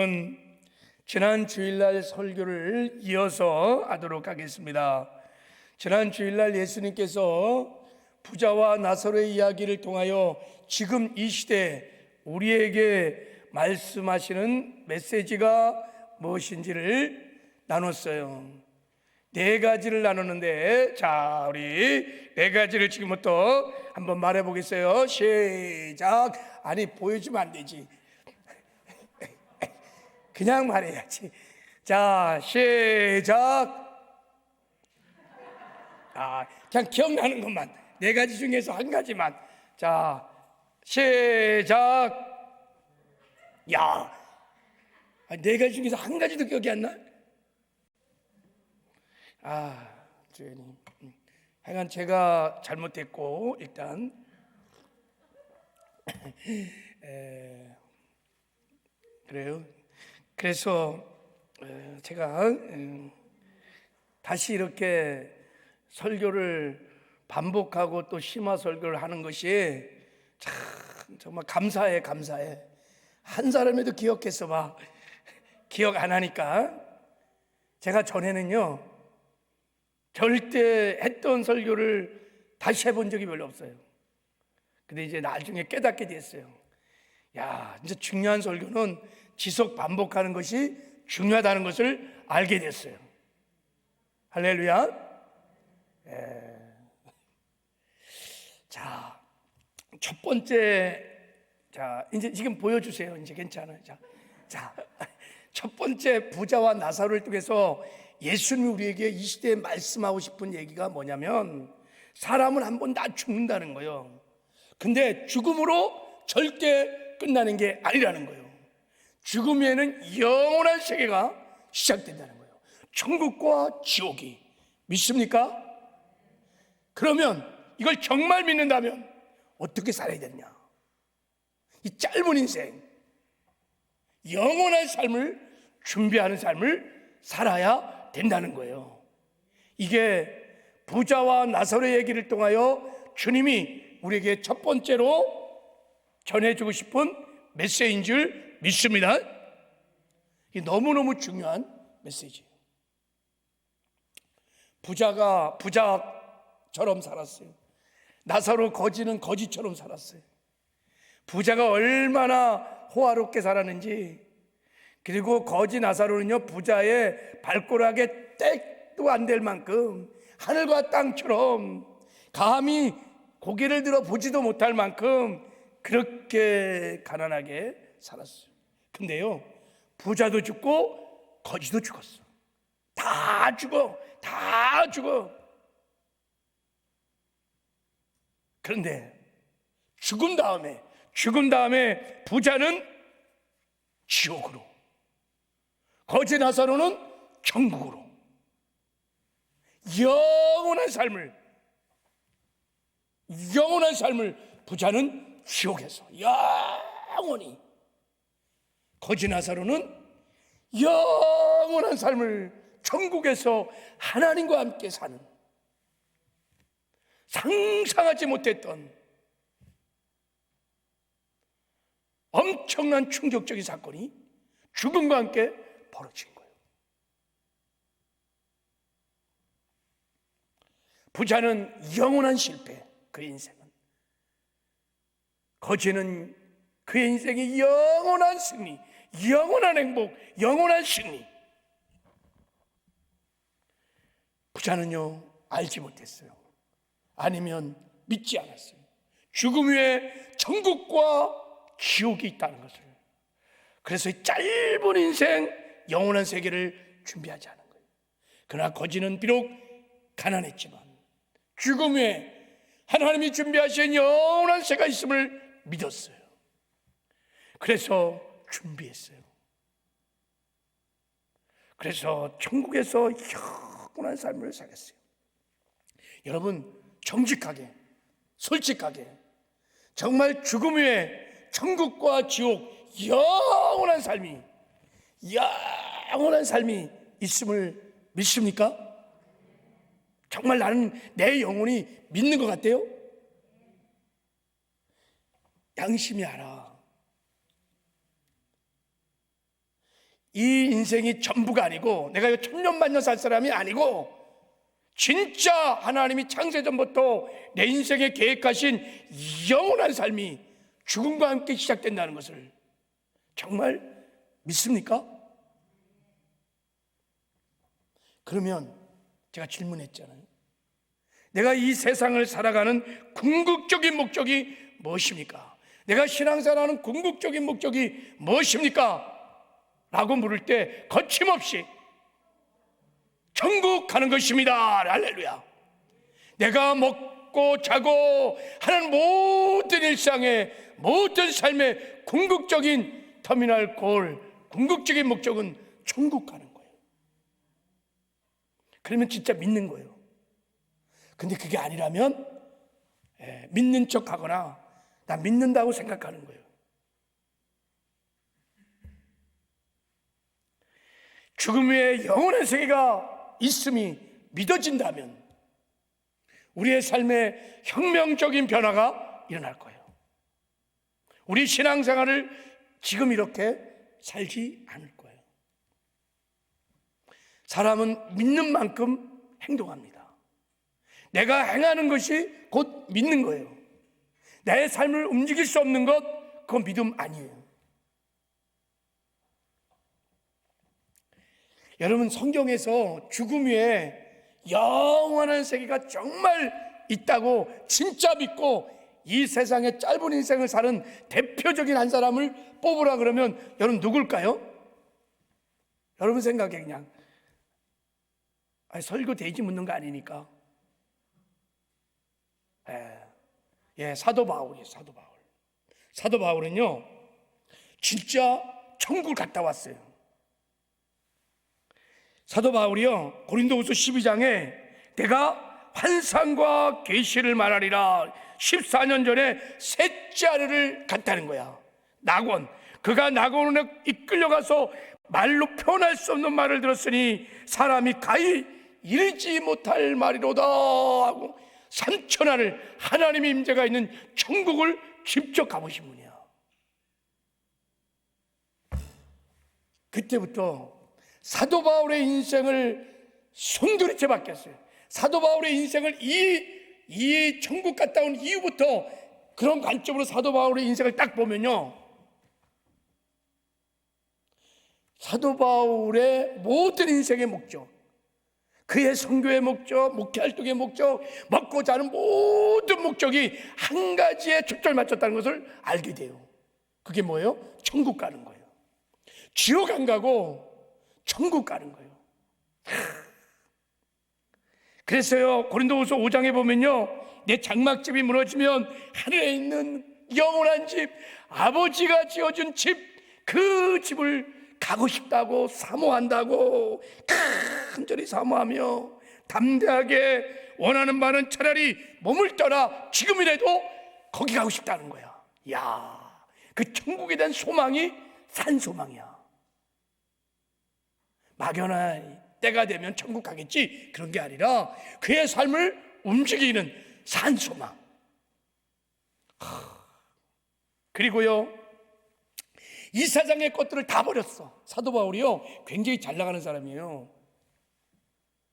오늘은 지난 주일날 설교를 이어서 하도록 하겠습니다. 지난 주일날 예수님께서 부자와 나사로의 이야기를 통하여 지금 이 시대에 우리에게 말씀하시는 메시지가 무엇인지를 나눴어요. 네 가지를 나눴는데, 자, 우리 네 가지를 지금부터 한번 말해 보겠어요. 시작. 아니, 보여주면 안 되지. 그냥 말해야지. 자, 시작. 그냥 기억나는 것만, 네 가지 중에서 한 가지만. 자, 시작. 야, 네 가지 중에서 한 가지도 기억이 안 나? 주님, 하여간 제가 잘못했고, 일단 그래요. 그래서 제가 다시 이렇게 설교를 반복하고 또 심화 설교를 하는 것이 참 정말 감사해. 한 사람에도 기억해서 봐. 기억 안 하니까. 제가 전에는요, 절대 했던 설교를 다시 해본 적이 별로 없어요. 근데 이제 나중에 깨닫게 됐어요. 야, 진짜 중요한 설교는 지속 반복하는 것이 중요하다는 것을 알게 됐어요. 할렐루야. 자, 첫 번째, 자, 이제 지금 보여주세요. 이제 괜찮아요. 자, 첫 번째 부자와 나사로를 통해서 예수님이 우리에게 이 시대에 말씀하고 싶은 얘기가 뭐냐면, 사람은 한 번 다 죽는다는 거예요. 근데 죽음으로 절대 끝나는 게 아니라는 거예요. 죽음에는 영원한 세계가 시작된다는 거예요. 천국과 지옥이. 믿습니까? 그러면 이걸 정말 믿는다면 어떻게 살아야 되느냐? 이 짧은 인생, 영원한 삶을 준비하는 삶을 살아야 된다는 거예요. 이게 부자와 나사로의 얘기를 통하여 주님이 우리에게 첫 번째로 전해주고 싶은 메시지인 줄 믿습니다. 이게 너무너무 중요한 메시지예요. 부자가 부자처럼 살았어요. 나사로 거지는 거지처럼 살았어요. 부자가 얼마나 호화롭게 살았는지, 그리고 거지 나사로는요, 부자의 발가락에 떼도 안 될 만큼 하늘과 땅처럼 감히 고개를 들어 보지도 못할 만큼 그렇게 가난하게 살았어요. 근데요, 부자도 죽고 거지도 죽었어. 다 죽어. 그런데 죽은 다음에 부자는 지옥으로, 거지 나사로는 천국으로, 영원한 삶을 부자는 지옥에서 영원히, 거지 나사로는 영원한 삶을 천국에서 하나님과 함께 사는, 상상하지 못했던 엄청난 충격적인 사건이 죽음과 함께 벌어진 거예요. 부자는 영원한 실패, 그의 인생은. 거지는 그의 인생이 영원한 승리, 영원한 행복, 영원한 승리. 부자는요, 알지 못했어요. 아니면 믿지 않았어요. 죽음 후에 천국과 지옥이 있다는 것을. 그래서 이 짧은 인생, 영원한 세계를 준비하지 않은 거예요. 그러나 거지는 비록 가난했지만 죽음 후에 하나님이 준비하신 영원한 세계가 있음을 믿었어요. 그래서 준비했어요. 그래서 천국에서 영원한 삶을 살았어요. 여러분, 정직하게, 솔직하게, 정말 죽음 후에 천국과 지옥, 영원한 삶이 있음을 믿습니까? 정말 나는 내 영혼이 믿는 것 같아요? 양심이 알아. 인생이 전부가 아니고 내가 천년만년 살 사람이 아니고 진짜 하나님이 창세전부터 내 인생에 계획하신 영원한 삶이 죽음과 함께 시작된다는 것을 정말 믿습니까? 그러면 제가 질문했잖아요. 내가 이 세상을 살아가는 궁극적인 목적이 무엇입니까? 내가 신앙생활하는 궁극적인 목적이 무엇입니까? 라고 물을 때 거침없이 천국 가는 것입니다. 할렐루야. 내가 먹고 자고 하는 모든 일상의 모든 삶의 궁극적인 터미널 골, 궁극적인 목적은 천국 가는 거예요. 그러면 진짜 믿는 거예요. 근데 그게 아니라면 믿는 척 하거나 나 믿는다고 생각하는 거예요. 죽음 후에 영원한 세계가 있음이 믿어진다면 우리의 삶에 혁명적인 변화가 일어날 거예요. 우리 신앙생활을 지금 이렇게 살지 않을 거예요. 사람은 믿는 만큼 행동합니다. 내가 행하는 것이 곧 믿는 거예요. 내 삶을 움직일 수 없는 것, 그건 믿음 아니에요. 여러분, 성경에서 죽음 후에 영원한 세계가 정말 있다고 진짜 믿고 이 세상의 짧은 인생을 사는 대표적인 한 사람을 뽑으라 그러면 여러분 누굴까요? 여러분 생각에 그냥 설교 돼지 묻는 거 아니니까. 사도 바울이에요. 사도 바울은요 진짜 천국을 갔다 왔어요. 사도 바울이요 고린도후서 12장에 내가 환상과 계시를 말하리라 14년 전에 셋째 아래를 갔다는 거야. 낙원. 그가 낙원에 이끌려가서 말로 표현할 수 없는 말을 들었으니 사람이 가히 이르지 못할 말이로다 하고 3천하를 하나님의 임재가 있는 천국을 직접 가보신 분이야. 그때부터 사도 바울의 인생을 송두리째 바뀌었어요. 사도 바울의 인생을 이 천국 갔다 온 이후부터 그런 관점으로 사도 바울의 인생을 딱 보면요, 사도 바울의 모든 인생의 목적, 그의 선교의 목적, 목회활동의 목적, 먹고 자는 모든 목적이 한 가지에 초점을 맞췄다는 것을 알게 돼요. 그게 뭐예요? 천국 가는 거예요. 지옥 안 가고 천국 가는 거예요. 그래서요 고린도후서 5장에 보면요, 내 장막집이 무너지면 하늘에 있는 영원한 집, 아버지가 지어준 집, 그 집을 가고 싶다고 사모한다고 간절히 사모하며 담대하게 원하는 바는 차라리 몸을 떠나 지금이라도 거기 가고 싶다는 거야. 야, 그 천국에 대한 소망이 산 소망이야. 막연한 때가 되면 천국 가겠지 그런 게 아니라 그의 삶을 움직이는 산 소망. 그리고요 이 세상의 것들을 다 버렸어. 사도 바울이요 굉장히 잘 나가는 사람이에요.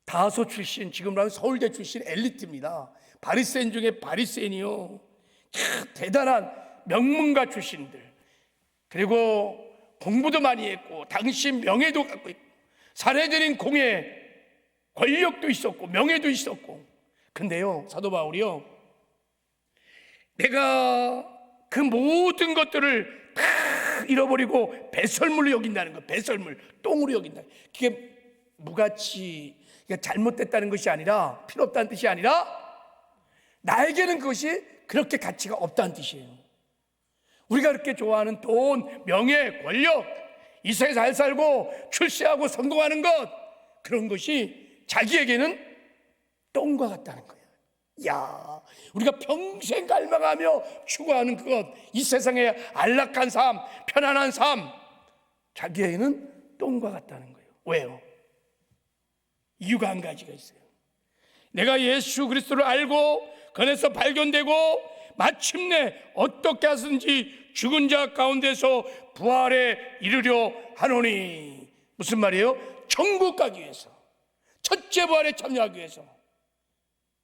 다소 출신, 지금으로 서울대 출신 엘리트입니다. 바리새인 중에 바리새인이요, 대단한 명문가 출신들, 그리고 공부도 많이 했고 당시 명예도 갖고 있고 사내들인 공예 권력도 있었고 명예도 있었고. 근데요 사도 바울이요 내가 그 모든 것들을 다 잃어버리고 배설물로 여긴다는 거. 배설물, 똥으로 여긴다. 그게 무가치, 잘못됐다는 것이 아니라, 필요 없다는 뜻이 아니라 나에게는 그것이 그렇게 가치가 없다는 뜻이에요. 우리가 그렇게 좋아하는 돈, 명예, 권력, 이 세상에 잘 살고 출세하고 성공하는 것, 그런 것이 자기에게는 똥과 같다는 거예요. 야, 우리가 평생 갈망하며 추구하는 그것, 이 세상의 안락한 삶, 편안한 삶, 자기에게는 똥과 같다는 거예요. 왜요? 이유가 한 가지가 있어요. 내가 예수 그리스도를 알고 그 안에서 발견되고 마침내 어떻게 하든지 죽은 자 가운데서 부활에 이르려 하노니 무슨 말이에요? 천국 가기 위해서, 첫째 부활에 참여하기 위해서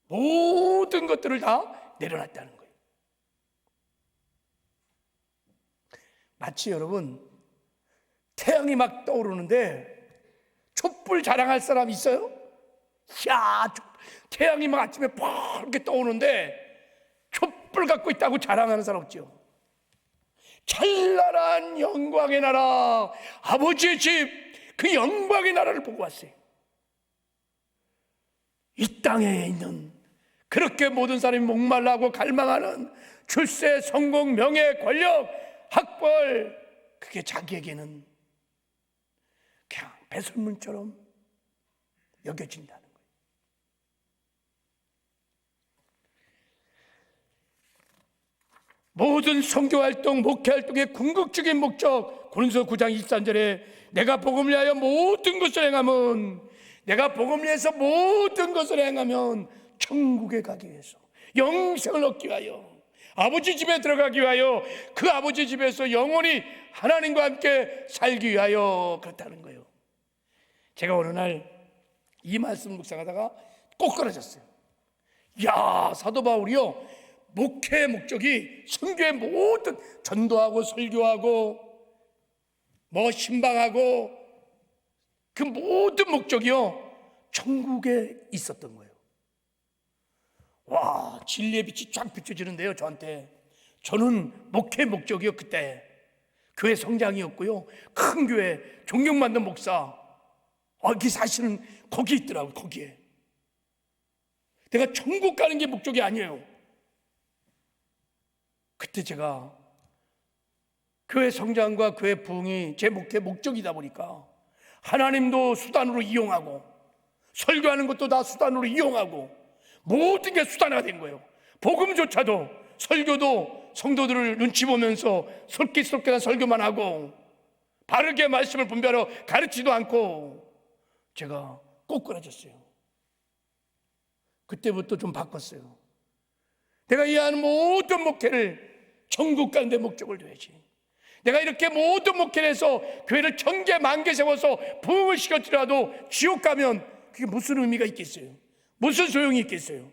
모든 것들을 다 내려놨다는 거예요. 마치 여러분, 태양이 막 떠오르는데 촛불 자랑할 사람 있어요? 야, 태양이 막 아침에 팍 이렇게 떠오르는데 촛불 갖고 있다고 자랑하는 사람 없죠? 찬란한 영광의 나라, 아버지의 집, 그 영광의 나라를 보고 왔어요. 이 땅에 있는 그렇게 모든 사람이 목말라하고 갈망하는 출세, 성공, 명예, 권력, 학벌, 그게 자기에게는 그냥 배설물처럼 여겨진다는 거예요. 모든 선교활동, 목회활동의 궁극적인 목적, 고린도서 9장 23절에 내가 복음을 위하여 모든 것을 행하면, 내가 복음을 위해서 모든 것을 행하면 천국에 가기 위해서, 영생을 얻기 위하여, 아버지 집에 들어가기 위하여, 그 아버지 집에서 영원히 하나님과 함께 살기 위하여 그렇다는 거예요. 제가 어느 날 이 말씀 묵상하다가 꼭 끊어졌어요. 야, 사도 바울이요, 목회의 목적이 선교의 모든, 전도하고 설교하고 뭐 신방하고 그 모든 목적이요 천국에 있었던 거예요. 와, 진리의 빛이 쫙 비춰지는데요, 저한테. 저는 목회의 목적이요, 그때 교회 성장이었고요, 큰 교회 존경받는 목사, 그 사실은 거기 있더라고요. 거기에 내가 천국 가는 게 목적이 아니에요. 그때 제가 교회 성장과 교회 부흥이 제 목회 목적이다 보니까 하나님도 수단으로 이용하고, 설교하는 것도 다 수단으로 이용하고, 모든 게 수단화가 된 거예요. 복음조차도, 설교도 성도들을 눈치 보면서 솔깃솔깃한 설교만 하고 바르게 말씀을 분별하러 가르치지도 않고, 제가 꼭 끊어졌어요. 그때부터 좀 바꿨어요. 내가 이 하는 모든 목회를 천국 가는 데 목적을 둬야지. 내가 이렇게 모든 목회를 해서 교회를 1000개, 10,000개 세워서 부흥을 시켰더라도 지옥 가면 그게 무슨 의미가 있겠어요? 무슨 소용이 있겠어요?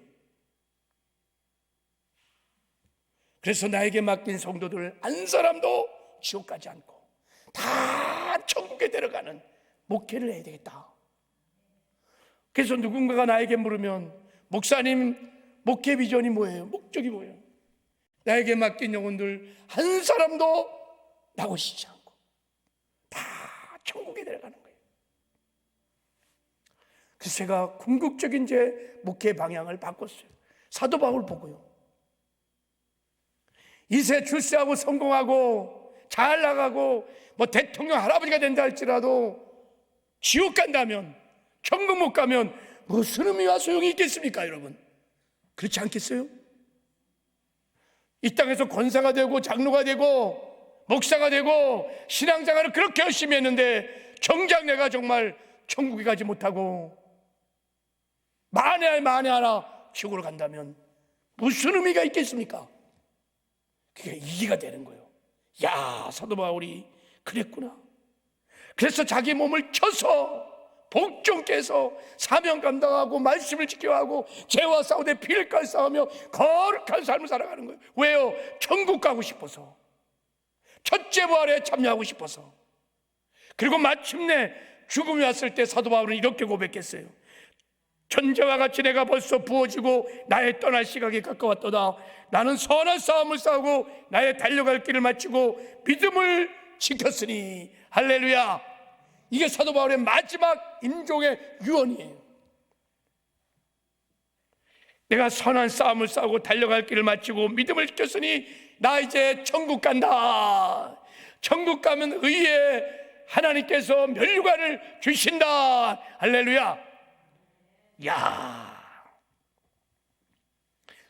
그래서 나에게 맡긴 성도들 한 사람도 지옥 가지 않고 다 천국에 데려가는 목회를 해야 되겠다. 그래서 누군가가 나에게 물으면, 목사님 목회 비전이 뭐예요? 목적이 뭐예요? 나에게 맡긴 영혼들 한 사람도 나오시지 않고 다 천국에 데려가는 거예요. 그래서 제가 궁극적인 제 목회 방향을 바꿨어요. 사도 바울 보고요. 이세 출세하고 성공하고 잘 나가고 뭐 대통령 할아버지가 된다 할지라도 지옥 간다면, 천국 못 가면 무슨 의미와 소용이 있겠습니까, 여러분? 그렇지 않겠어요? 이 땅에서 권사가 되고 장로가 되고 목사가 되고 신앙생활을 그렇게 열심히 했는데 정작 내가 정말 천국에 가지 못하고 만에 하나 지옥으로 간다면 무슨 의미가 있겠습니까? 그게 이해가 되는 거예요. 야, 사도 바울이 그랬구나. 그래서 자기 몸을 쳐서 복종케 해서 사명 감당하고 말씀을 지켜야 하고 죄와 싸우되 피를까지 싸우며 거룩한 삶을 살아가는 거예요. 왜요? 천국 가고 싶어서, 첫째 부활에 참여하고 싶어서. 그리고 마침내 죽음이 왔을 때 사도 바울은 이렇게 고백했어요. 천재와 같이 내가 벌써 부어지고 나의 떠날 시각이 가까웠도다. 나는 선한 싸움을 싸우고 나의 달려갈 길을 마치고 믿음을 지켰으니. 할렐루야. 이게 사도 바울의 마지막 임종의 유언이에요. 내가 선한 싸움을 싸우고 달려갈 길을 마치고 믿음을 지켰으니 나 이제 천국 간다. 천국 가면 의에 하나님께서 면류관을 주신다. 할렐루야. 야,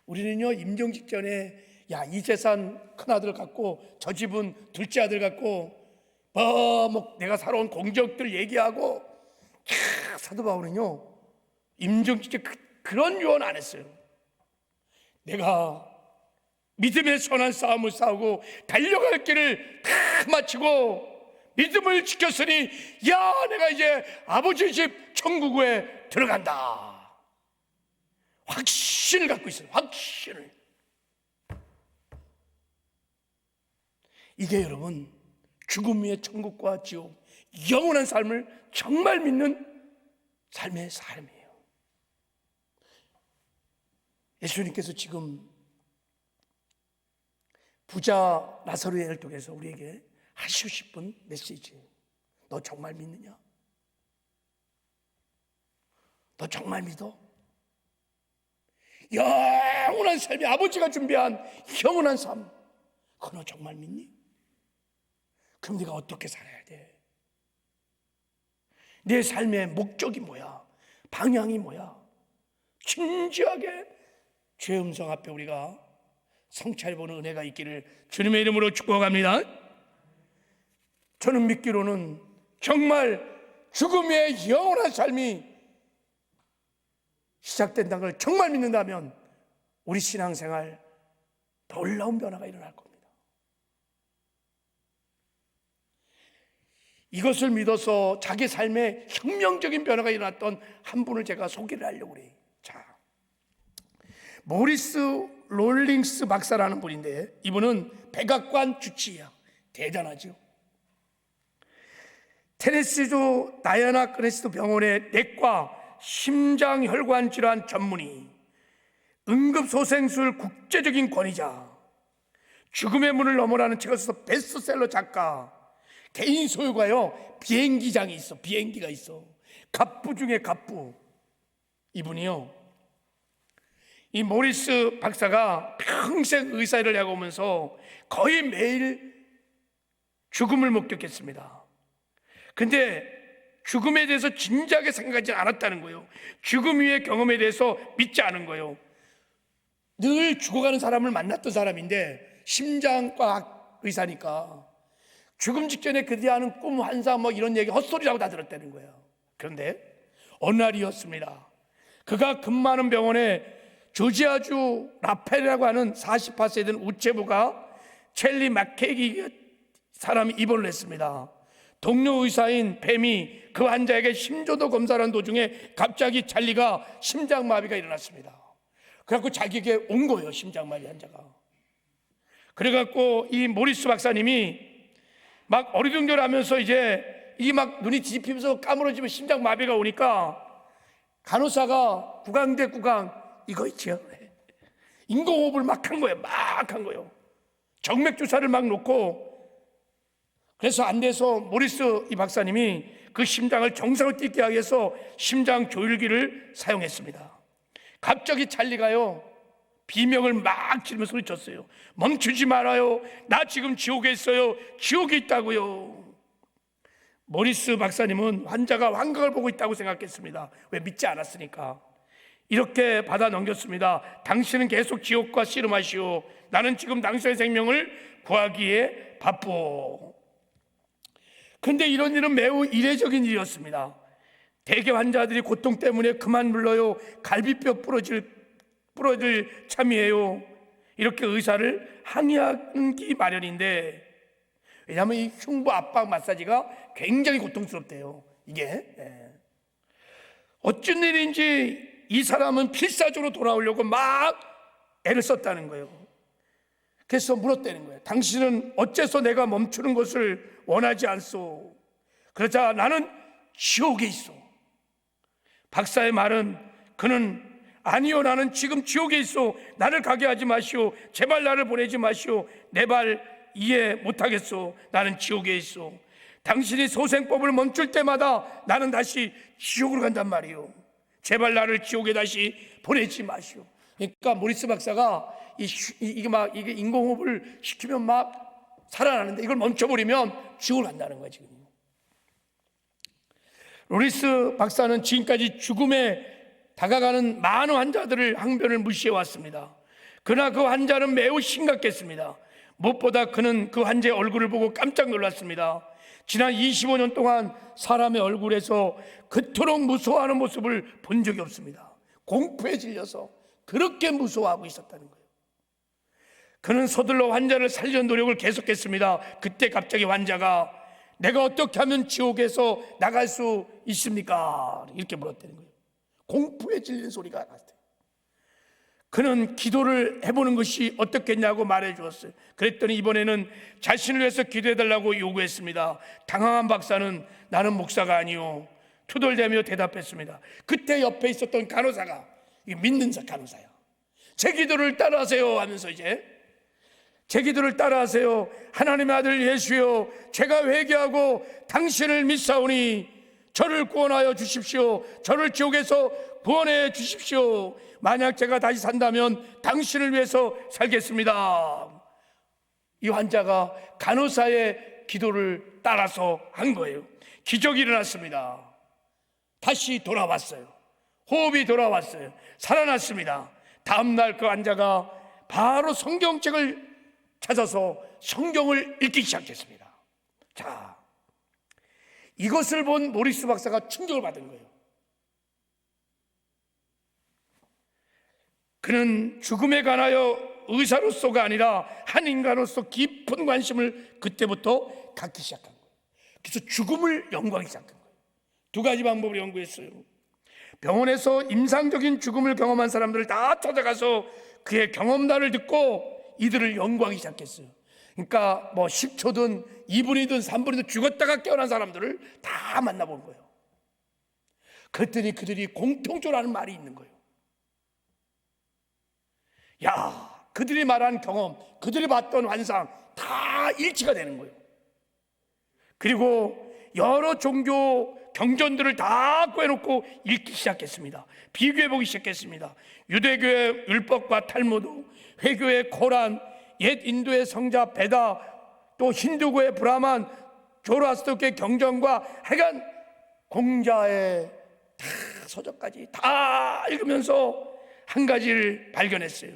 우리는요 임종 직전에 이 재산 큰아들 갖고 저 집은 둘째 아들 갖고 뭐 내가 살아온 공적들 얘기하고, 사도 바울은요 임종 직전 그런 유언 안 했어요. 내가 믿음의 선한 싸움을 싸우고 달려갈 길을 다 마치고 믿음을 지켰으니 야, 내가 이제 아버지 집 천국에 들어간다. 확신을 갖고 있어요. 확신을. 이게 여러분 죽음 위에 천국과 지옥, 영원한 삶을 정말 믿는 삶의 삶이에요. 예수님께서 지금 부자 나사로의 애를 통해서 우리에게 하시고 싶은 메시지, 너 정말 믿느냐? 너 정말 믿어? 영원한 삶이 아버지가 준비한 영원한 삶, 그거 너 정말 믿니? 그럼 네가 어떻게 살아야 돼? 내 삶의 목적이 뭐야? 방향이 뭐야? 진지하게 주의 음성 앞에 우리가 성찰해보는 은혜가 있기를 주님의 이름으로 축복합니다. 저는 믿기로는 정말 죽음의 영원한 삶이 시작된다는 걸 정말 믿는다면 우리 신앙생활 놀라운 변화가 일어날 겁니다. 이것을 믿어서 자기 삶에 혁명적인 변화가 일어났던 한 분을 제가 소개를 하려고 해요. 자, 모리스 롤링스 박사라는 분인데 이분은 백악관 주치의야. 대단하죠. 테네시주 다이아나 크레스트 병원의 내과 심장혈관 질환 전문의, 응급소생술 국제적인 권위자, 죽음의 문을 넘어라는 책을 써서 베스트셀러 작가, 개인 소유가요 비행기장이 있어. 비행기가 있어. 갑부 중에 갑부. 이분이요, 이 모리스 박사가 평생 의사 일을 해오면서 거의 매일 죽음을 목격했습니다. 근데 죽음에 대해서 진지하게 생각하지 않았다는 거예요. 죽음 위의 경험에 대해서 믿지 않은 거예요. 늘 죽어가는 사람을 만났던 사람인데 심장과학 의사니까 죽음 직전에 그들이 하는 꿈, 환상 뭐 이런 얘기 헛소리라고 다 들었다는 거예요. 그런데 어느 날이었습니다. 그가 근무하는 병원에 조지아주 라펠이라고 하는 48세 된 우체부가 첼리 마케기 사람이 입원을 했습니다. 동료 의사인 뱀이 그 환자에게 심조도 검사를 하는 도중에 갑자기 찰리가 심장마비가 일어났습니다. 그래갖고 자기에게 온 거예요, 심장마비 환자가. 그래갖고 이 모리스 박사님이 막 어리둥절하면서 이제 이 막 눈이 뒤집히면서 까무러지면 심장마비가 오니까 간호사가 구강 대 구강 이거 있죠, 인공호흡을 막 한 거예요. 막 한 거예요. 정맥 주사를 막 놓고. 그래서 안 돼서 모리스 이 박사님이 그 심장을 정상을 뛰게 하기 위해서 심장 조율기를 사용했습니다. 갑자기 찰리가요 비명을 막 지르면서 소리쳤어요. 멈추지 말아요. 나 지금 지옥에 있어요. 지옥에 있다고요. 모리스 박사님은 환자가 환각을 보고 있다고 생각했습니다. 왜? 믿지 않았으니까. 이렇게 받아 넘겼습니다. 당신은 계속 지옥과 씨름하시오. 나는 지금 당신의 생명을 구하기에 바쁘오. 근데 이런 일은 매우 이례적인 일이었습니다. 대개 환자들이 고통 때문에 그만 물러요, 갈비뼈 부러질 참이에요, 이렇게 의사를 항의하기 마련인데, 왜냐하면 이 흉부 압박 마사지가 굉장히 고통스럽대요. 이게 어쩐 일인지 이 사람은 필사적으로 돌아오려고 막 애를 썼다는 거예요. 그래서 물었다는 거예요. 당신은 어째서 내가 멈추는 것을 원하지 않소? 그러자 나는 지옥에 있어. 박사의 말은, 그는 아니요, 나는 지금 지옥에 있어. 나를 가게 하지 마시오. 제발 나를 보내지 마시오. 내 말 이해 못하겠소. 나는 지옥에 있어. 당신이 소생법을 멈출 때마다 나는 다시 지옥으로 간단 말이오. 제발 나를 지옥에 다시 보내지 마시오. 그러니까 모리스 박사가 이게 인공호흡을 시키면 막 살아나는데 이걸 멈춰버리면 지옥을 간다는 거야 지금. 모리스 박사는 지금까지 죽음에 다가가는 많은 환자들을 항변을 무시해 왔습니다. 그러나 그 환자는 매우 심각했습니다. 무엇보다 그는 그 환자의 얼굴을 보고 깜짝 놀랐습니다. 지난 25년 동안 사람의 얼굴에서 그토록 무서워하는 모습을 본 적이 없습니다. 공포에 질려서 그렇게 무서워하고 있었다는 거예요. 그는 서둘러 환자를 살리는 노력을 계속했습니다. 그때 갑자기 환자가 내가 어떻게 하면 지옥에서 나갈 수 있습니까? 이렇게 물었다는 거예요. 공포에 질리는 소리가 났어요. 그는 기도를 해보는 것이 어떻겠냐고 말해 주었어요. 그랬더니 이번에는 자신을 위해서 기도해달라고 요구했습니다. 당황한 박사는 나는 목사가 아니요, 투덜대며 대답했습니다. 그때 옆에 있었던 간호사가, 믿는 간호사야, 제 기도를 따라하세요 하면서 이제 제 기도를 따라하세요. 하나님의 아들 예수여, 제가 회개하고 당신을 믿사오니 저를 구원하여 주십시오. 저를 지옥에서 구원해 주십시오. 만약 제가 다시 산다면 당신을 위해서 살겠습니다. 이 환자가 간호사의 기도를 따라서 한 거예요. 기적이 일어났습니다. 다시 돌아왔어요. 호흡이 돌아왔어요. 살아났습니다. 다음날 그 환자가 바로 성경책을 찾아서 성경을 읽기 시작했습니다. 자, 이것을 본 모리스 박사가 충격을 받은 거예요. 그는 죽음에 관하여 의사로서가 아니라 한 인간으로서 깊은 관심을 그때부터 갖기 시작한 거예요. 그래서 죽음을 연구하기 시작한 거예요. 두 가지 방법을 연구했어요. 병원에서 임상적인 죽음을 경험한 사람들을 다 찾아가서 그의 경험담을 듣고 이들을 연구하기 시작했어요. 그러니까 뭐 10초든 2분이든 3분이든 죽었다가 깨어난 사람들을 다 만나본 거예요. 그랬더니 그들이 공통적으로 하는 말이 있는 거예요. 야, 그들이 말한 경험, 그들이 봤던 환상 다 일치가 되는 거예요. 그리고 여러 종교 경전들을 다 꺼내놓고 읽기 시작했습니다. 비교해보기 시작했습니다. 유대교의 율법과 탈무드, 회교의 코란, 옛 인도의 성자 베다, 또 힌두교의 브라만, 조로아스터교의 경전과 하여간 공자의 다 서적까지 다 읽으면서 한 가지를 발견했어요.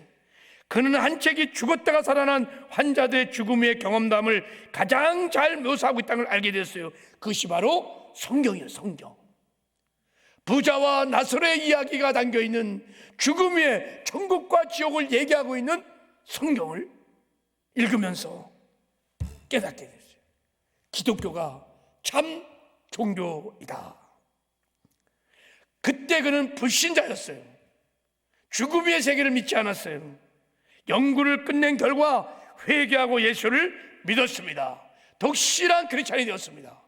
그는 한 책이 죽었다가 살아난 환자들의 죽음의 경험담을 가장 잘 묘사하고 있다는 걸 알게 됐어요. 그것이 바로 성경이에요. 성경. 부자와 나사로의 이야기가 담겨있는 죽음 위에 천국과 지옥을 얘기하고 있는 성경을 읽으면서 깨닫게 됐어요. 기독교가 참 종교이다. 그때 그는 불신자였어요. 죽음 위의 세계를 믿지 않았어요. 연구를 끝낸 결과 회개하고 예수를 믿었습니다. 독실한 크리스찬이 되었습니다.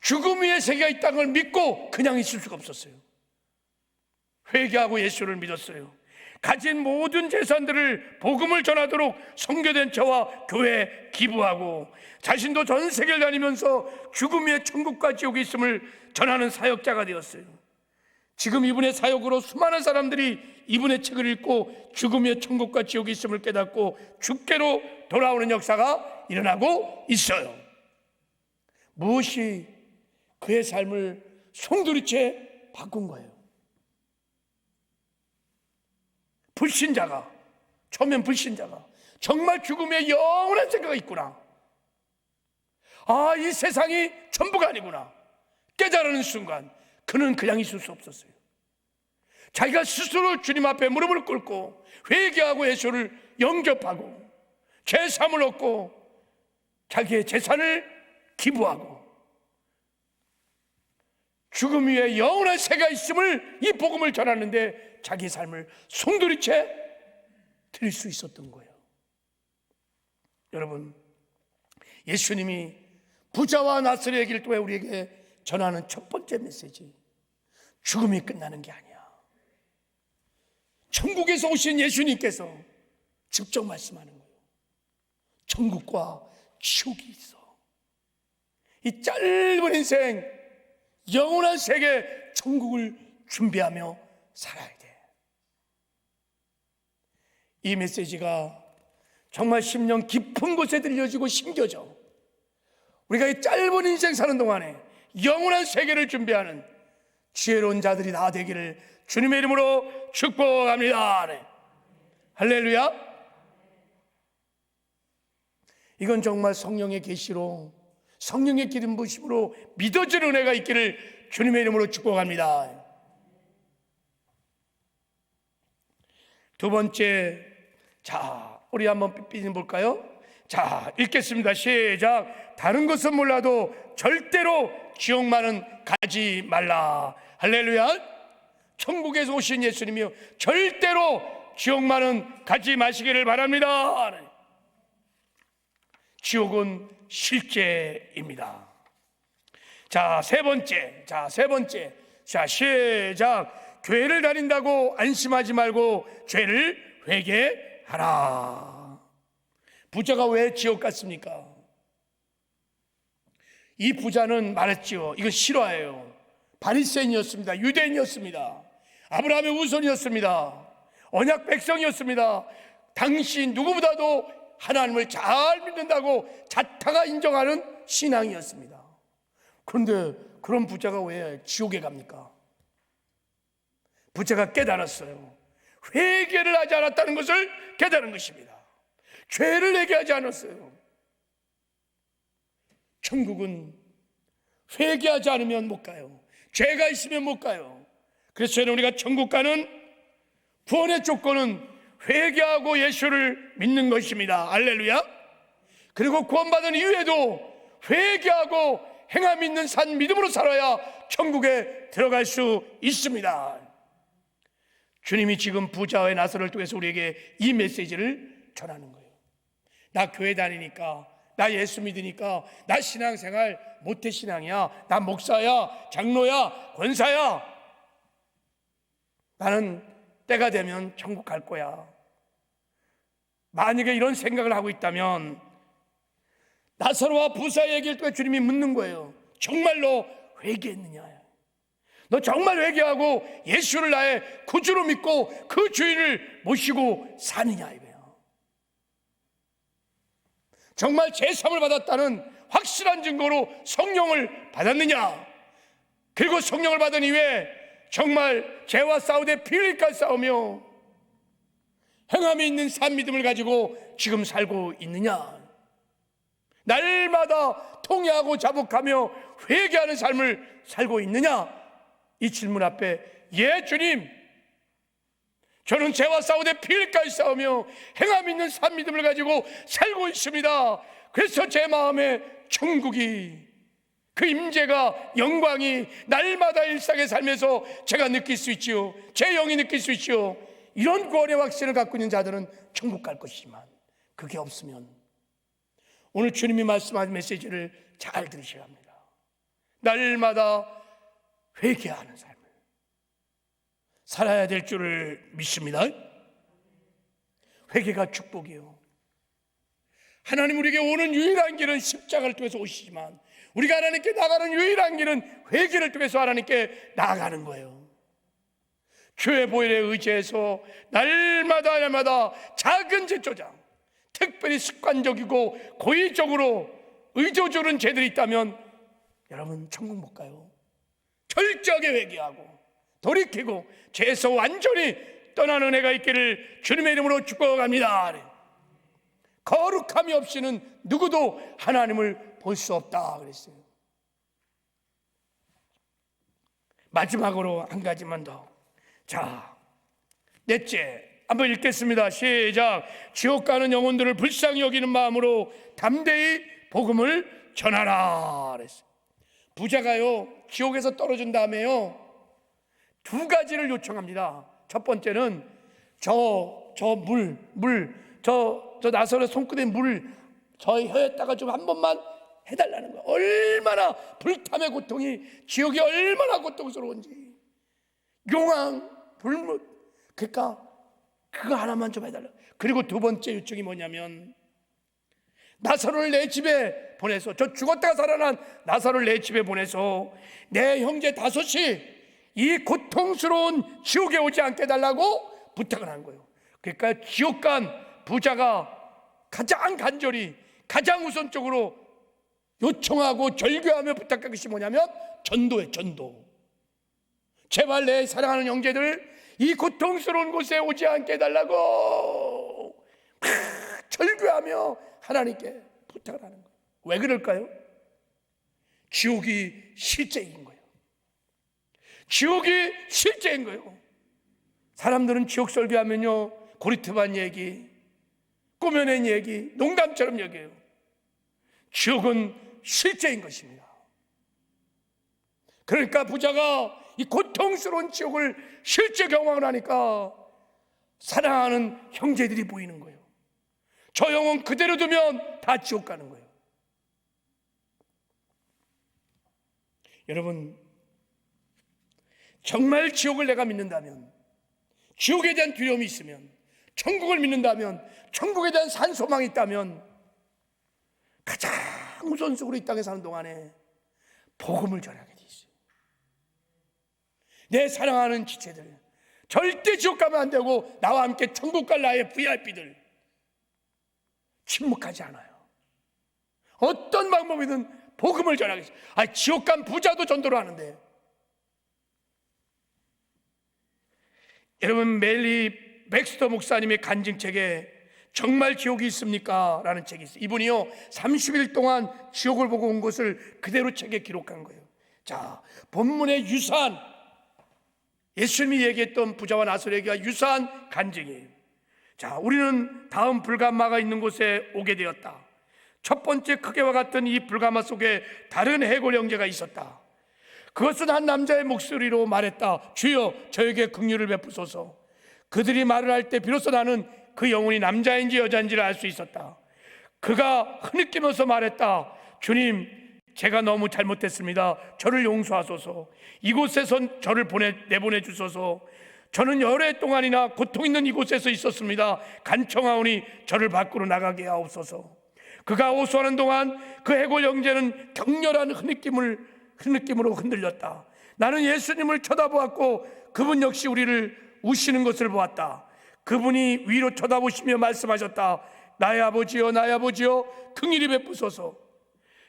죽음 위에 세계가 있다는 걸 믿고 그냥 있을 수가 없었어요. 회개하고 예수를 믿었어요. 가진 모든 재산들을 복음을 전하도록 선교된 저와 교회에 기부하고 자신도 전 세계를 다니면서 죽음 위에 천국과 지옥이 있음을 전하는 사역자가 되었어요. 지금 이분의 사역으로 수많은 사람들이 이분의 책을 읽고 죽음 위에 천국과 지옥이 있음을 깨닫고 주께로 돌아오는 역사가 일어나고 있어요. 무엇이 그의 삶을 송두리째 바꾼 거예요? 불신자가, 처음엔 불신자가 정말 죽음에 영원한 생각이 있구나, 아, 이 세상이 전부가 아니구나 깨달은 순간 그는 그냥 있을 수 없었어요. 자기가 스스로 주님 앞에 무릎을 꿇고 회개하고 예수를 영접하고 죄사함을 얻고 자기의 재산을 기부하고 죽음 위에 영원한 세계가 있음을, 이 복음을 전하는데 자기 삶을 송두리째 드릴 수 있었던 거예요. 여러분, 예수님이 부자와 나사로의 길 통해 우리에게 전하는 첫 번째 메시지, 죽음이 끝나는 게 아니야. 천국에서 오신 예수님께서 직접 말씀하는 거예요. 천국과 지옥이 있어. 이 짧은 인생, 영원한 세계 천국을 준비하며 살아야 돼. 이 메시지가 정말 심령 깊은 곳에 들려지고 심겨져. 우리가 이 짧은 인생 사는 동안에 영원한 세계를 준비하는 지혜로운 자들이 다 되기를 주님의 이름으로 축복합니다. 네. 할렐루야. 이건 정말 성령의 계시로, 성령의 기름 부심으로 믿어지는 은혜가 있기를 주님의 이름으로 축복합니다. 두 번째, 자, 우리 한번 삐삐 볼까요? 자, 읽겠습니다. 시작. 다른 것은 몰라도 절대로 지옥만은 가지 말라. 할렐루야. 천국에서 오신 예수님이요, 절대로 지옥만은 가지 마시기를 바랍니다. 지옥은 실제입니다. 자, 세 번째. 자, 시작. 교회를 다닌다고 안심하지 말고 죄를 회개하라. 부자가 왜 지옥 갔습니까? 이 부자는 말했지요. 이건 실화예요. 바리새인이었습니다. 유대인이었습니다. 아브라함의 우선이었습니다. 언약 백성이었습니다. 당시 누구보다도 하나님을 잘 믿는다고 자타가 인정하는 신앙이었습니다. 그런데 그런 부자가 왜 지옥에 갑니까? 부자가 깨달았어요. 회개를 하지 않았다는 것을 깨달은 것입니다. 죄를 회개하지 않았어요. 천국은 회개하지 않으면 못 가요. 죄가 있으면 못 가요. 그래서 저는 우리가 천국 가는 구원의 조건은 회개하고 예수를 믿는 것입니다. 할렐루야. 그리고 구원받은 이후에도 회개하고 행함 있는 산 믿음으로 살아야 천국에 들어갈 수 있습니다. 주님이 지금 부자의 나사로를 통해서 우리에게 이 메시지를 전하는 거예요. 나 교회 다니니까, 나 예수 믿으니까, 나 신앙생활 모태신앙이야, 나 목사야, 장로야, 권사야, 나는 때가 되면 천국 갈 거야. 만약에 이런 생각을 하고 있다면 나사로와 부자의 얘기를 통해 주님이 묻는 거예요. 정말로 회개했느냐? 너 정말 회개하고 예수를 나의 구주로 믿고 그 주인을 모시고 사느냐 이거예요. 정말 제삼을 받았다는 확실한 증거로 성령을 받았느냐? 그리고 성령을 받은 이후에 정말 죄와 싸우되 피 흘릴까 싸우며 행함이 있는 산 믿음을 가지고 지금 살고 있느냐? 날마다 통회하고 자복하며 회개하는 삶을 살고 있느냐? 이 질문 앞에 예 주님, 저는 죄와 싸우되 피 흘릴까 싸우며 행함 있는 산 믿음을 가지고 살고 있습니다. 그래서 제 마음에 천국이, 그 임재가, 영광이 날마다 일상의 삶에서 제가 느낄 수 있지요. 제 영이 느낄 수 있지요. 이런 구원의 확신을 갖고 있는 자들은 천국 갈 것이지만 그게 없으면 오늘 주님이 말씀하신 메시지를 잘 들으셔야 합니다. 날마다 회개하는 삶을 살아야 될 줄을 믿습니다. 회개가 축복이에요. 하나님 우리에게 오는 유일한 길은 십자가를 통해서 오시지만 우리가 하나님께 나가는 유일한 길은 회개를 통해서 하나님께 나아가는 거예요. 주의 보혈에 의지해서 날마다 작은 제초장, 특별히 습관적이고 고의적으로 의도주는 죄들이 있다면 여러분 천국 못 가요. 철저하게 회개하고 돌이키고 죄에서 완전히 떠나는 은혜가 있기를 주님의 이름으로 축복합니다. 거룩함이 없이는 누구도 하나님을 볼 수 없다 그랬어요. 마지막으로 한 가지만 더. 자, 넷째, 한번 읽겠습니다. 시작. 지옥 가는 영혼들을 불쌍히 여기는 마음으로 담대히 복음을 전하라 그랬어요. 부자가요 지옥에서 떨어진 다음에요 두 가지를 요청합니다. 첫 번째는 저 나사로의 손끝에 물 저 혀에다가 좀 한 번만 해달라는 거예요. 얼마나 불탐의 고통이, 지옥이 얼마나 고통스러운지, 용왕 불못, 그러니까 그거 하나만 좀 해달라. 그리고 두 번째 요청이 뭐냐면 나사로를 내 집에 보내서, 저 죽었다가 살아난 나사로를 내 집에 보내서 내 형제 다섯이 이 고통스러운 지옥에 오지 않게 해달라고 부탁을 한 거예요. 그러니까 지옥 간 부자가 가장 간절히, 가장 우선적으로 요청하고 절규하며 부탁한 것이 뭐냐면 전도예요. 전도. 제발 내 사랑하는 형제들 이 고통스러운 곳에 오지 않게 해달라고 절규하며 하나님께 부탁을 하는 거예요. 왜 그럴까요? 지옥이 실제인 거예요. 지옥이 실제인 거예요. 사람들은 지옥 설교하면요 고리트반 얘기, 꾸며낸 얘기, 농담처럼 여겨요. 지옥은 실제인 것입니다. 그러니까 부자가 이 고통스러운 지옥을 실제 경험을 하니까 사랑하는 형제들이 보이는 거예요. 저 영혼 그대로 두면 다 지옥 가는 거예요. 여러분, 정말 지옥을 내가 믿는다면, 지옥에 대한 두려움이 있으면, 천국을 믿는다면, 천국에 대한 산소망이 있다면 가장 우선적으로 이 땅에 사는 동안에 복음을 전하게 돼 있어요. 내 사랑하는 지체들, 절대 지옥 가면 안 되고 나와 함께 천국 갈 나의 VIP들 침묵하지 않아요. 어떤 방법이든 복음을 전하겠어요. 지옥 간 부자도 전도를 하는데. 여러분, 멜리 백스터 목사님의 간증책에 정말 지옥이 있습니까? 라는 책이 있어요. 이분이요 30일 동안 지옥을 보고 온 것을 그대로 책에 기록한 거예요. 자, 본문의 유사한, 예수님이 얘기했던 부자와 나사로에게 유사한 간증이에요. 자, 우리는 다음 불가마가 있는 곳에 오게 되었다. 첫 번째 크게와 같은 이 불가마 속에 다른 해골 형제가 있었다. 그것은 한 남자의 목소리로 말했다. 주여, 저에게 긍휼을 베푸소서. 그들이 말을 할 때 비로소 나는 그 영혼이 남자인지 여자인지를 알 수 있었다. 그가 흐느끼면서 말했다. 주님, 제가 너무 잘못했습니다. 저를 용서하소서. 이곳에서 저를 내보내 주소서. 저는 열흘 동안이나 고통 있는 이곳에서 있었습니다. 간청하오니 저를 밖으로 나가게 하옵소서. 그가 호소하는 동안 그 해골 형제는 격렬한 흐느낌으로 흔들렸다. 나는 예수님을 쳐다보았고 그분 역시 우리를 우시는 것을 보았다. 그분이 위로 쳐다보시며 말씀하셨다. 나의 아버지여, 나의 아버지여, 긍휼히 베푸소서.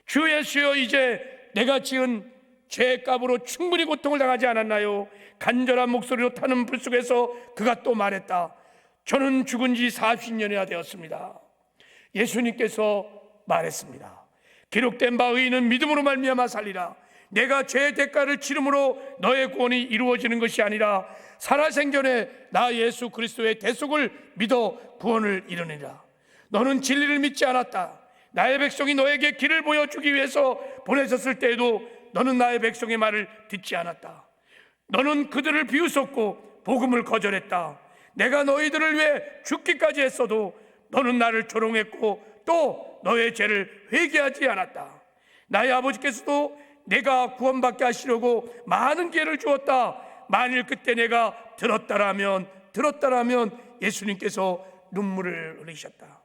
주 예수여, 이제 내가 지은 죄값으로 충분히 고통을 당하지 않았나요? 간절한 목소리로 타는 불 속에서 그가 또 말했다. 저는 죽은 지 40년이나 되었습니다. 예수님께서 말했습니다. 기록된 바 의인은 믿음으로 말미암아 살리라. 내가 죄의 대가를 치름으로 너의 구원이 이루어지는 것이 아니라 살아생전에 나 예수 그리스도의 대속을 믿어 구원을 이루니라. 너는 진리를 믿지 않았다. 나의 백성이 너에게 길을 보여주기 위해서 보내졌을 때에도 너는 나의 백성의 말을 듣지 않았다. 너는 그들을 비웃었고 복음을 거절했다. 내가 너희들을 위해 죽기까지 했어도 너는 나를 조롱했고 또 너의 죄를 회개하지 않았다. 나의 아버지께서도 내가 구원받게 하시려고 많은 기회를 주었다. 만일 그때 내가 들었다라면 예수님께서 눈물을 흘리셨다.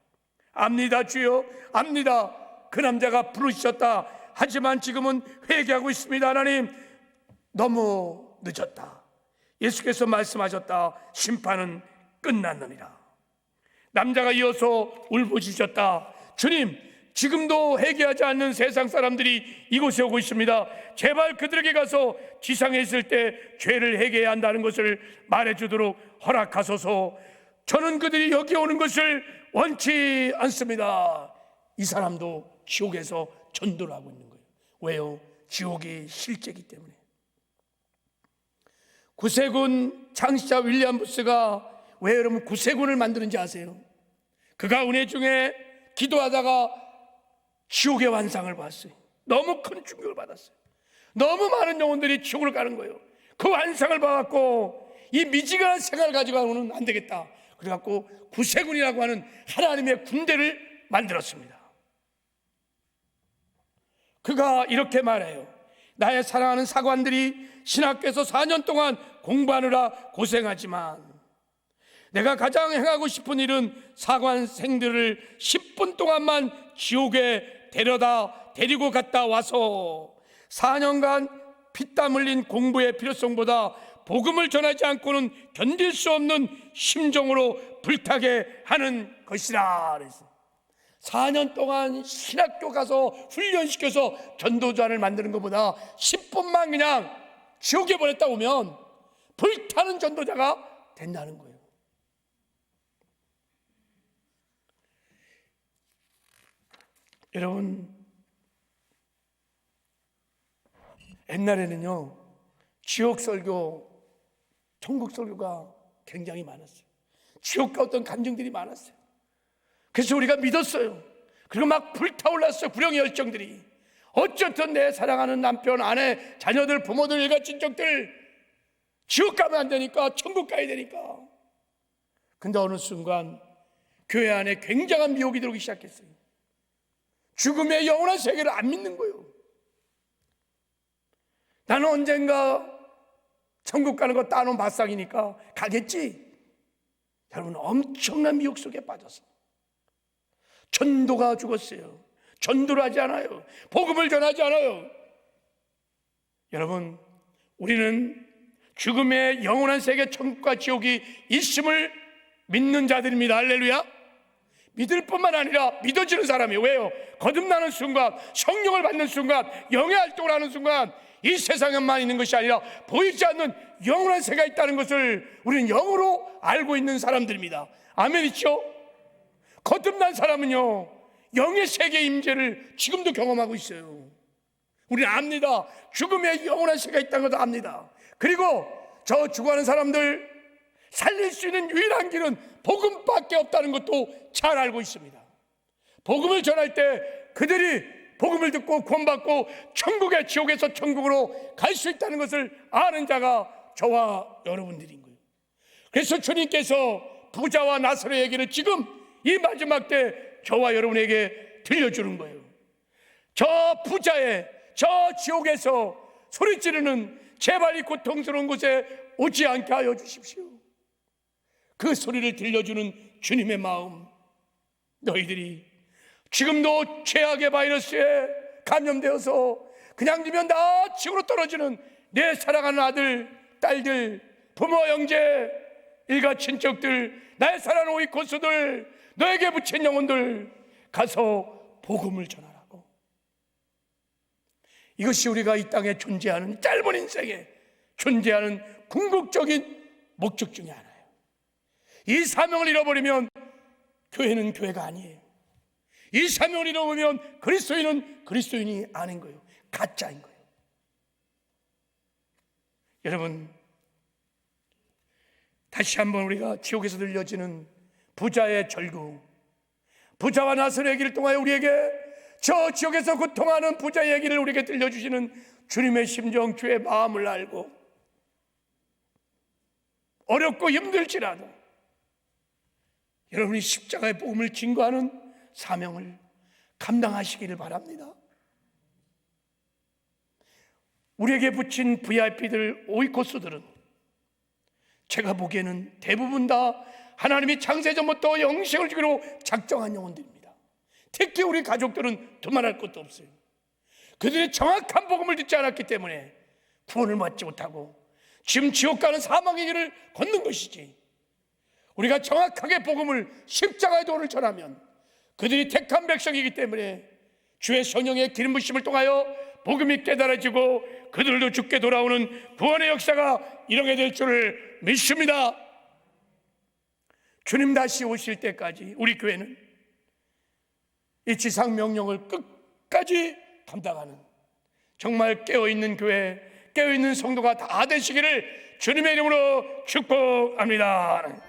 압니다, 주여, 압니다. 그 남자가 부르셨다. 하지만 지금은 회개하고 있습니다. 하나님, 너무 늦었다. 예수께서 말씀하셨다. 심판은 끝났느니라. 남자가 이어서 울부짖었다. 주님, 지금도 회개하지 않는 세상 사람들이 이곳에 오고 있습니다. 제발 그들에게 가서 지상에 있을 때 죄를 회개해야 한다는 것을 말해주도록 허락하소서. 저는 그들이 여기 오는 것을 원치 않습니다. 이 사람도 지옥에서 전도를 하고 있는 거예요. 왜요? 지옥이 실제이기 때문에. 구세군 창시자 윌리엄 부스가 왜 여러분 구세군을 만드는지 아세요? 그가 은혜 중에 기도하다가 지옥의 환상을 봤어요. 너무 큰 충격을 받았어요. 너무 많은 영혼들이 지옥을 가는 거예요. 그 환상을 봐갖고 이 미지근한 생활을 가지고는 안 되겠다. 그래갖고 구세군이라고 하는 하나님의 군대를 만들었습니다. 그가 이렇게 말해요. 나의 사랑하는 사관들이 신학교에서 4년 동안 공부하느라 고생하지만 내가 가장 행하고 싶은 일은 사관생들을 10분 동안만 지옥에 데리고 갔다 와서 4년간 피땀 흘린 공부의 필요성보다 복음을 전하지 않고는 견딜 수 없는 심정으로 불타게 하는 것이라 그랬어요. 4년 동안 신학교 가서 훈련시켜서 전도자를 만드는 것보다 10분만 그냥 지옥에 보냈다 오면 불타는 전도자가 된다는 거예요. 여러분, 옛날에는요 지옥 설교, 천국 설교가 굉장히 많았어요. 지옥과 어떤 감정들이 많았어요. 그래서 우리가 믿었어요. 그리고 막 불타올랐어요. 구령의 열정들이. 어쨌든 내 사랑하는 남편, 아내, 자녀들, 부모들, 일가 친척들 지옥 가면 안 되니까, 천국 가야 되니까. 근데 어느 순간 교회 안에 굉장한 미혹이 들어오기 시작했어요. 죽음의 영원한 세계를 안 믿는 거예요. 나는 언젠가 천국 가는 거 따놓은 밥상이니까 가겠지. 여러분, 엄청난 미혹 속에 빠져서 전도가 죽었어요. 전도를 하지 않아요. 복음을 전하지 않아요. 여러분, 우리는 죽음의 영원한 세계, 천국과 지옥이 있음을 믿는 자들입니다. 할렐루야. 믿을 뿐만 아니라 믿어지는 사람이에요. 왜요? 거듭나는 순간, 성령을 받는 순간, 영의 활동을 하는 순간 이 세상에만 있는 것이 아니라 보이지 않는 영원한 세계가 있다는 것을 우리는 영으로 알고 있는 사람들입니다. 아멘이죠? 거듭난 사람은요, 영의 세계의 임재를 지금도 경험하고 있어요. 우리는 압니다. 죽음의 영원한 세계가 있다는 것도 압니다. 그리고 저 죽어가는 사람들 살릴 수 있는 유일한 길은 복음밖에 없다는 것도 잘 알고 있습니다. 복음을 전할 때 그들이 복음을 듣고 구원받고 천국의 지옥에서 천국으로 갈 수 있다는 것을 아는 자가 저와 여러분들인 거예요. 그래서 주님께서 부자와 나사로의 얘기를 지금 이 마지막 때 저와 여러분에게 들려주는 거예요. 저 부자의 저 지옥에서 소리 지르는 제발 이 고통스러운 곳에 오지 않게 하여 주십시오. 그 소리를 들려주는 주님의 마음, 너희들이 지금도 최악의 바이러스에 감염되어서 그냥 두면 다 지구로 떨어지는 내 사랑하는 아들, 딸들, 부모, 형제, 일가 친척들, 나의 사랑하는 오이 고수들, 너에게 붙인 영혼들 가서 복음을 전하라고. 이것이 우리가 이 땅에 존재하는 짧은 인생에 존재하는 궁극적인 목적 중에 하나예요. 이 사명을 잃어버리면 교회는 교회가 아니에요. 이 사명을 잃어버리면 그리스도인은 그리스도인이 아닌 거예요. 가짜인 거예요. 여러분, 다시 한번 우리가 지옥에서 들려지는 부자의 절구, 부자와 나사로의 얘기를 통하여 우리에게 저 지옥에서 고통하는 부자의 얘기를 우리에게 들려주시는 주님의 심정, 주의 마음을 알고 어렵고 힘들지라도 여러분이 십자가의 복음을 증거하는 사명을 감당하시기를 바랍니다. 우리에게 붙인 VIP들, 오이코스들은 제가 보기에는 대부분 다 하나님이 창세전부터 영생을 주기로 작정한 영혼들입니다. 특히 우리 가족들은 두말할 것도 없어요. 그들이 정확한 복음을 듣지 않았기 때문에 구원을 받지 못하고 지금 지옥 가는 사망의 길을 걷는 것이지, 우리가 정확하게 복음을, 십자가의 도를 전하면 그들이 택한 백성이기 때문에 주의 성령의 기름 부심을 통하여 복음이 깨달아지고 그들도 죽게 돌아오는 구원의 역사가 일어나게 될 줄을 믿습니다. 주님 다시 오실 때까지 우리 교회는 이 지상 명령을 끝까지 감당하는 정말 깨어있는 교회, 깨어있는 성도가 다 되시기를 주님의 이름으로 축복합니다.